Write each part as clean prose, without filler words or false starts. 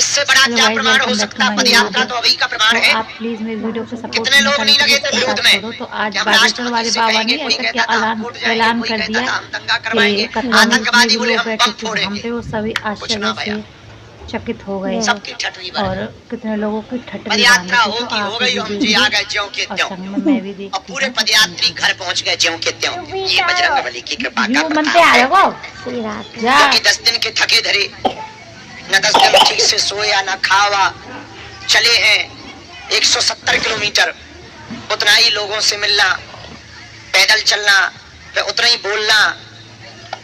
इससे बड़ा क्या प्रमाण हो सकता? पद यात्रा तो अभी का प्रमाण है। आप प्लीज मेरी वीडियो को सपोर्ट कितने लोग नहीं लगे थे विरोध में? तो आज बागेश्वर वाले बाबा ने ऐसा क्या ऐलान कर दिया कि आतंकवादी बोले हम बम फोड़ेंगे। हम पे वो सभी आश्चर्य से चकित हो गए और कितने लोगों की ठट पदयात्रा हो गई, हम जी आ गए ज्यों के त्यों, मैं भी देखी और पूरे पदयात्री घर पहुंच गए ज्यों के त्यों। ये बजरंगबली की कृपा का मन पे प्रताप है। क्योंकि 10 दिन के थके धरे, न 10 दिन ठीक से सोया न खावा, चले हैं 170 किलोमीटर। उतना ही लोगों से मिलना, पैदल चलना, उतना ही बोलना,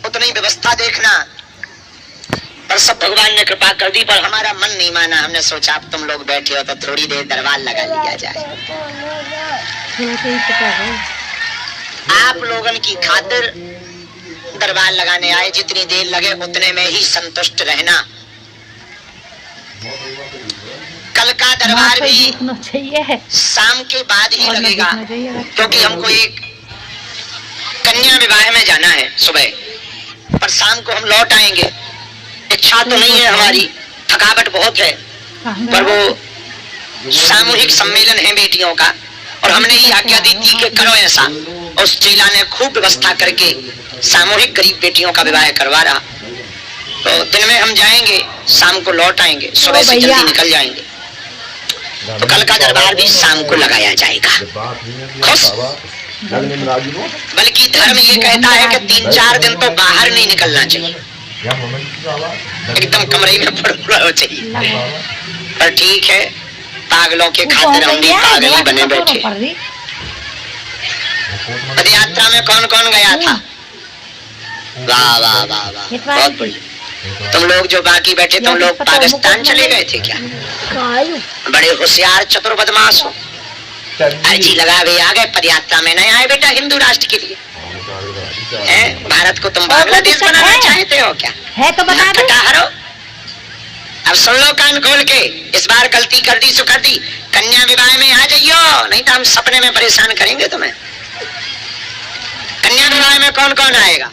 उतनी ही व्यवस्था देखना, पर सब भगवान ने कृपा कर दी। पर हमारा मन नहीं माना। हमने सोचा अब तुम लोग बैठे हो तो थोड़ी देर दरबार लगा लिया जाए। आप लोगन की खातिर दरबार लगाने आए, जितनी देर लगे उतने में ही संतुष्ट रहना। कल का दरबार भी शाम के बाद ही लगेगा, क्योंकि हमको एक कन्या विवाह में जाना है सुबह, पर शाम को हम लौट आएंगे। इच्छा तो नहीं है हमारी, थकावट बहुत है, पर वो सामूहिक सम्मेलन है बेटियों का, और हमने ही आज्ञा दी थी कि करो ऐसा। उस चेला ने खूब व्यवस्था करके सामूहिक गरीब बेटियों का विवाह करवा रहा। तो दिन में हम जाएंगे, शाम को लौट आएंगे, सुबह से जल्दी निकल जाएंगे। तो कल का दरबार भी शाम को लगाया जाएगा। खुश? बल्कि धर्म ये कहता है कि 3-4 दिन तो बाहर नहीं निकलना चाहिए, एकदम कमरे में पड़ा चाहिए। पर ठीक है, पागलों के खातिर हम भी पागल ही बने बैठे। पद यात्रा में कौन कौन गया था? वाह वाह वाह वाह, बहुत बढ़िया। तुम लोग जो बाकी बैठे, तुम लोग पाकिस्तान चले गए थे क्या? बड़े होशियार चतुर बदमाश हो। अर्जी लगा भी आ गए, पद यात्रा में नहीं आए बेटा हिंदू राष्ट्र के लिए। भारत को तुम बांग्लादेश बनाना चाहते हो क्या? है तो बता दो। अब सुन लो कान खोल के, इस बार गलती कर दी सो कर दी। कन्या विवाह में आ जाइयो, नहीं तो हम सपने में परेशान करेंगे तुम्हें। कन्या विवाह में कौन कौन आएगा?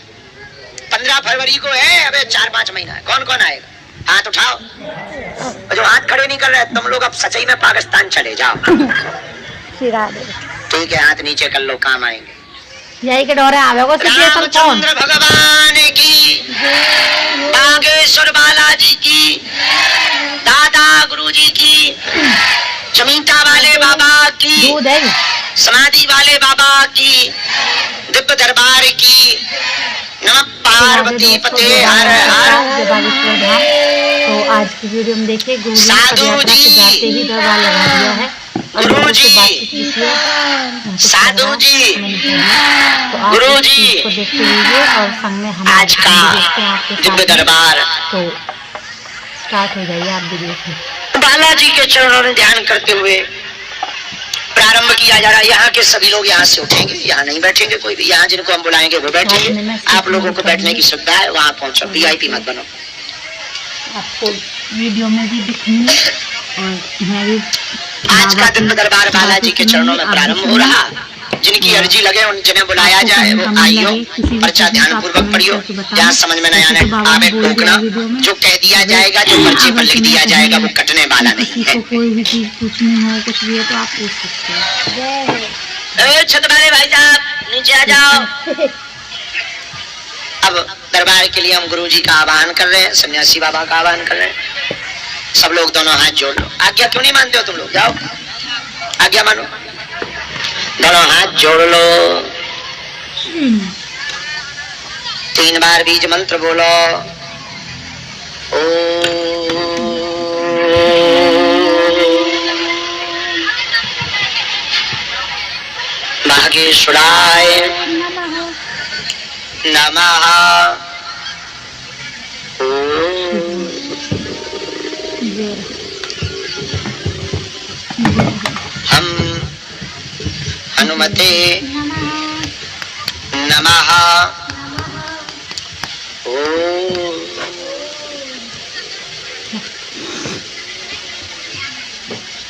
15 फरवरी को है, अबे 4-5 महीना है। कौन कौन आएगा? हाथ उठाओ। जो हाथ खड़े नहीं कर रहे, तुम लोग अब सच्चाई में पाकिस्तान चले जाओ। ठीक है, हाथ नीचे कर लो, काम आएंगे। यही के डोरे आवेगो रामचंद्र भगवान की, बागेश्वर बालाजी की, दादा गुरुजी की, चमीता वाले बाबा की, समाधि वाले बाबा की, दिव्य दरबार की, नमः पार्वती पते हर हर। तो आज की वीडियो में देखिए साधु जी, जाते ही दरबार लगा दिया है। गुरु जी, साधु जी, गुरु जी, को देखते रहिए और संग में हम आज का दिव्य दरबार तो स्टार्ट हो जाइए। आप भी देखिए, बालाजी के चरणों में ध्यान करते हुए प्रारंभ किया जा रहा है। यहाँ के सभी लोग यहाँ से उठेंगे, यहाँ नहीं बैठेंगे कोई भी। यहाँ जिनको हम बुलाएंगे वो बैठेंगे। आप लोगों को बैठने की सुविधा है, वहाँ पहुँचो, VIP मत बनो। आपको वीडियो में भी दिखेंगे और मैं भी। आज का दिव्य दरबार बालाजी के चरणों में प्रारंभ हो रहा। जिनकी अर्जी लगे उन जिन्हें बुलाया जाए वो आइयो, पर्चा ध्यान पूर्वक पढ़ियो। जहाँ समझ में नहीं आवे टोकना, जो कह दिया जाएगा, जो पर्चे पर लिख दिया जाएगा वो कटने वाला नहीं है। कोई भी चीज पूछनी हो, कुछ भी है तो आप पूछ सकते हैं। छत वाले भाई साहब नीचे आ जाओ। अब दरबार के लिए हम गुरुजी का आह्वान कर रहे हैं, सन्यासी बाबा का आह्वान कर रहे हैं। सब लोग दोनों हाथ जोड़ लो। आज्ञा क्यों नहीं मानते हो तुम लोग? जाओ, आज्ञा मानो। दोनों हाथ जोड़ लो। 3 बार बीज मंत्र बोलो। बागेश्वराय नमः। हम हनुमते नमः।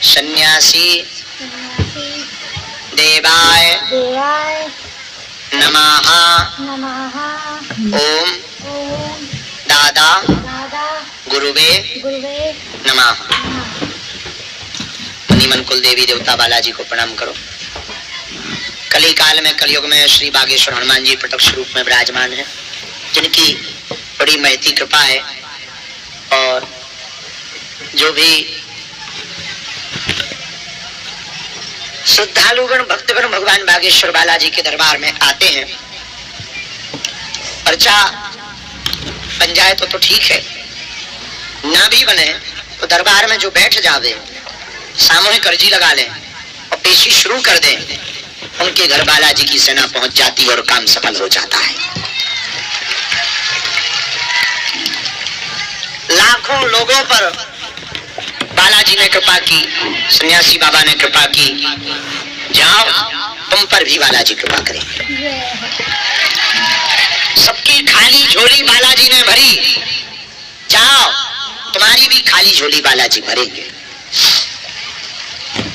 सन्यासी देवाय नमः। ओम दादा गुरुवे नमः। मन कुल देवी देवता बालाजी को प्रणाम करो। कली काल में कलयुग में श्री बागेश्वर हनुमान जी प्रत्यक्ष रूप में विराजमान है, जिनकी बड़ी महती कृपा है। और जो भी श्रद्धालुगण भक्तगण भगवान बागेश्वर बालाजी के दरबार में आते हैं, पर्चा बन जाए तो ठीक है, ना भी बने तो दरबार में जो बैठ जावे सामूहिक अर्जी लगा लें और पेशी शुरू कर दें, उनके घर बालाजी की सेना पहुंच जाती है और काम सफल हो जाता है। लाखों लोगों पर बालाजी ने कृपा की, सन्यासी बाबा ने कृपा की, जाओ तुम पर भी बालाजी कृपा करेंगे। सबकी खाली झोली बालाजी ने भरी, जाओ तुम्हारी भी खाली झोली बालाजी भरेंगे।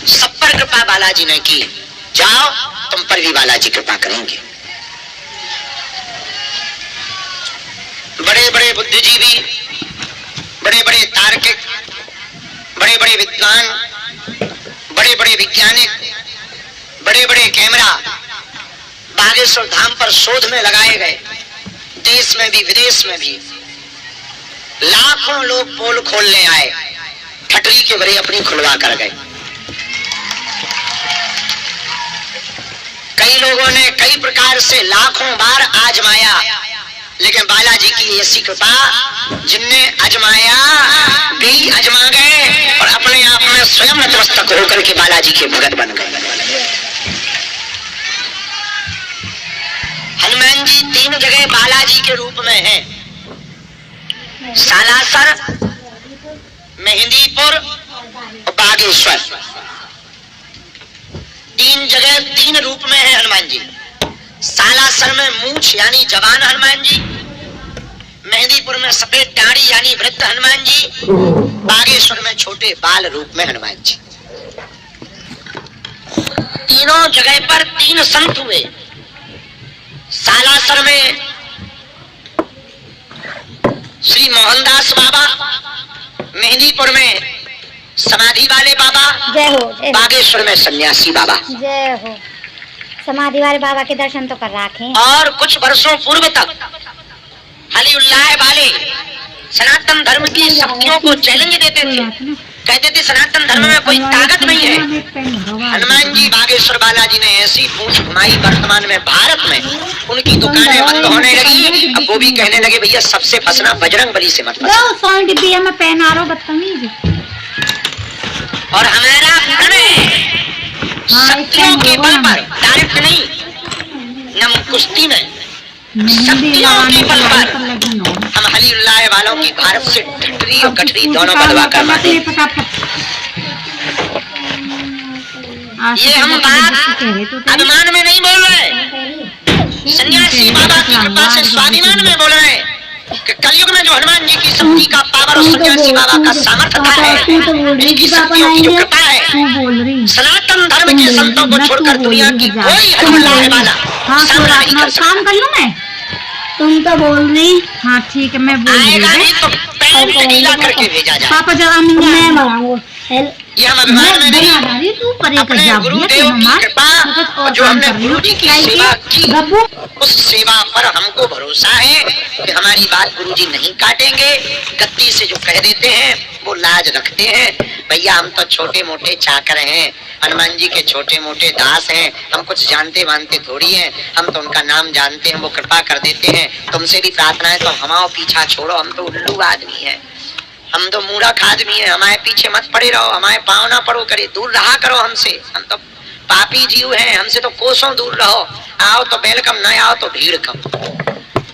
सब पर कृपा बालाजी ने की, जाओ तुम पर भी बालाजी कृपा करेंगे। बड़े बड़े बुद्धिजीवी, बड़े बड़े तार्किक, बड़े बड़े विद्वान, बड़े बड़े वैज्ञानिक, बड़े बड़े कैमरा बागेश्वर धाम पर शोध में लगाए गए। देश में भी विदेश में भी लाखों लोग पोल खोलने आए, ठटरी के बड़े अपनी खुलवा कर गए। कई लोगों ने कई प्रकार से लाखों बार आजमाया, लेकिन बालाजी की ऐसी कृपा, जिनने आजमाया भी आजमा गए और अपने आप में स्वयं नतमस्तक होकर के बालाजी के भगत बन गए। हनुमान जी 3 जगह बालाजी के रूप में हैं, सालासर, मेहंदीपुर और बागेश्वर। 3 जगह 3 रूप में है हनुमान जी। सालासर में मूछ यानी जवान हनुमान जी, मेहंदीपुर में सफेद दाढ़ी यानी वृद्ध हनुमान जी, बागेश्वर में छोटे बाल रूप में हनुमान जी। तीनों जगह पर 3 संत हुए। सालासर में श्री मोहनदास बाबा, मेहंदीपुर में समाधि वाले बाबा, जय हो। बागेश्वर में सन्यासी बाबा। जय हो। समाधि वाले बाबा के दर्शन तो कर रखे। और कुछ वर्षों पूर्व तक हलीउल्लाह वाले सनातन धर्म की शक्तियों को चैलेंज देते थे, कहते थे सनातन धर्म में कोई ताकत नहीं है। हनुमान जी बागेश्वर बालाजी ने ऐसी पूंछ घुमाई, वर्तमान में भारत में उनकी दुकानें बंद होने लगी। अब वो भी कहने लगे भैया सबसे फंसना बजरंग बली से मत फंसना। मैं पहन आ रहा हूँ बदतमीज। और हमारा धर्म शक्तियों के बल पर, डायरेक्ट नहीं, न कुश्ती में, शक्तियों के बल पर हम हलीउल्लाह वालों की भारत से ठटरी और गठरी दोनों बलवा कर मारे। ये हम बात अभिमान में नहीं बोल रहे, सन्यासी बाबा की कृपा से स्वाभिमान में बोल रहे हैं कि कलयुग में जो हनुमान जी की शक्ति का पावर और सन्यासी बाबा का सामर्थ्य है, इनकी शक्तियों की जो कृपा है, सनातन धर्म के संतों को छोड़कर दुनिया की कोई हलीउल्लाह वाला सामना नहीं कर सकता। तुम तो बोल रही। हाँ ठीक है, मैं बोल रही तो पैर ढीला करके भेजा जाए। पापा जरा मैं बढ़ाऊंगा। ये हम अभिमान में नहीं, अपने गुरुदेव की कृपा, जो हमने गुरु जी की सेवा की, उस सेवा पर हमको भरोसा है कि हमारी बात गुरु जी नहीं काटेंगे। गद्दी से जो कह देते हैं वो लाज रखते हैं। भैया हम तो छोटे मोटे चाकर हैं, हनुमान जी के छोटे मोटे दास हैं, हम कुछ जानते मानते थोड़ी हैं। हम तो उनका नाम जानते हैं, वो कृपा कर देते हैं। तुमसे भी प्रार्थना है तो हमारा पीछा छोड़ो, हम तो उल्लू आदमी हैं, हम तो मूर्ख आदमी हैं, हमारे पीछे मत पड़े रहो, हमारे पाँव ना पड़ो करे, दूर रहा करो हमसे, हम तो पापी जीव हैं, हमसे तो कोसों दूर रहो। आओ तो वेलकम, न आओ तो भीड़ कम।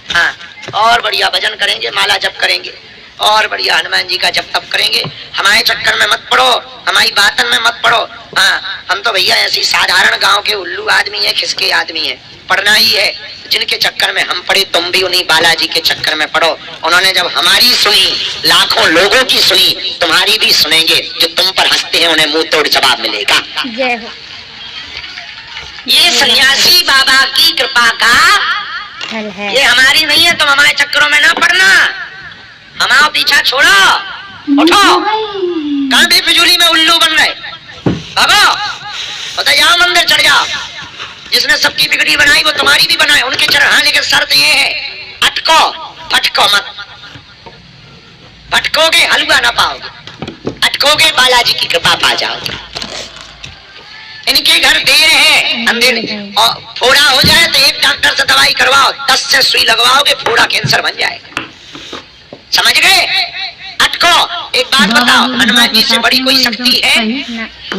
हाँ, और बढ़िया भजन करेंगे, माला जप करेंगे, और बढ़िया हनुमान जी का जप तप करेंगे। हमारे चक्कर में मत पड़ो, हमारी बातन में मत पड़ो। हाँ, हम तो भैया ऐसी साधारण गांव के उल्लू आदमी है, खिसके आदमी है, पढ़ना ही है। जिनके चक्कर में हम पड़े, तुम भी उन्हीं बालाजी के चक्कर में पड़ो। उन्होंने जब हमारी सुनी, लाखों लोगों की सुनी, तुम्हारी भी सुनेंगे। जो तुम पर हंसते हैं उन्हें मुंह तोड़ जवाब मिलेगा। जय हो। ये सन्यासी बाबा की कृपा का फल है, ये हमारी नहीं है। तुम हमारे चक्करों में ना पड़ना। हमारा पीछा छोड़ो, उठो, कहाँ भी फिजूली में उल्लू बन रहे, भागो, बता जाओ मंदिर चढ़ जाओ। जिसने सबकी बिगड़ी बनाई वो तुम्हारी भी बनाए, उनके चरण। हाँ, लेकिन शर्त ये है, अटको, फटको मत। भटकोगे हलवा ना पाओगे, अटकोगे बालाजी की कृपा पा जाओगे। इनके घर देर है, अंधेरे, और फोड़ा हो जाए तो एक डॉक्टर से दवाई करवाओ, 10 से सुई लगवाओगे, फोड़ा कैंसर बन जाएगा। समझ गए? अटको। एक बात बताओ, हनुमान जी से बड़ी कोई शक्ति है?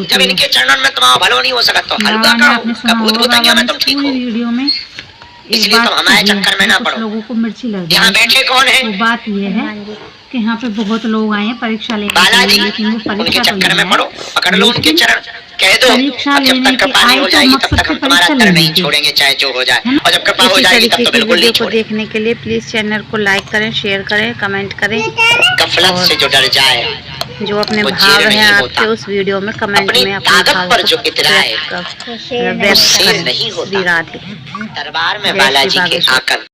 जब इनके चरणों में तुम्हारा भलो नहीं हो सका तो हलवा करो, कबूत भूतिया में तुम ठीक हो। इसलिए तुम हमारे चक्कर में ना पड़ो। लोगों को मिर्ची लग यहाँ बैठे कौन है? तो बात ये है कि यहाँ पे बहुत लोग आए हैं परीक्षा लेने, बालाजी, लेकिन वो उनके परीक्षा चक्कर में पढ़ो, पकड़ लो उनके चरण, कह दो परीक्षा अब जब लेने तक के कृपा नहीं हो आए तो जाएगी तब मकसद तक हम से तुम्हारा परीक्षा दर नहीं लेने छोड़ेंगे, चाहे जो हो जाए। और जब कृपा हो इसी जाएगी तब तरीके तो की बिल्कुल नहीं वीडियो को छोड़ेंगे। देखने के लिए प्लीज चैनल को लाइक करें, शेयर करें, कमेंट करें। गफलत से जो डर जाए, जो अपने वो भाव जेर है नहीं आपके, होता। उस वीडियो में कमेंट अपनी में अपने ताकत भाव पर को जो इतराए, व्यक्त वो शेर नहीं होता। श्री राधे। दरबार में जय बालाजी श्री के बागेश्वर। आकर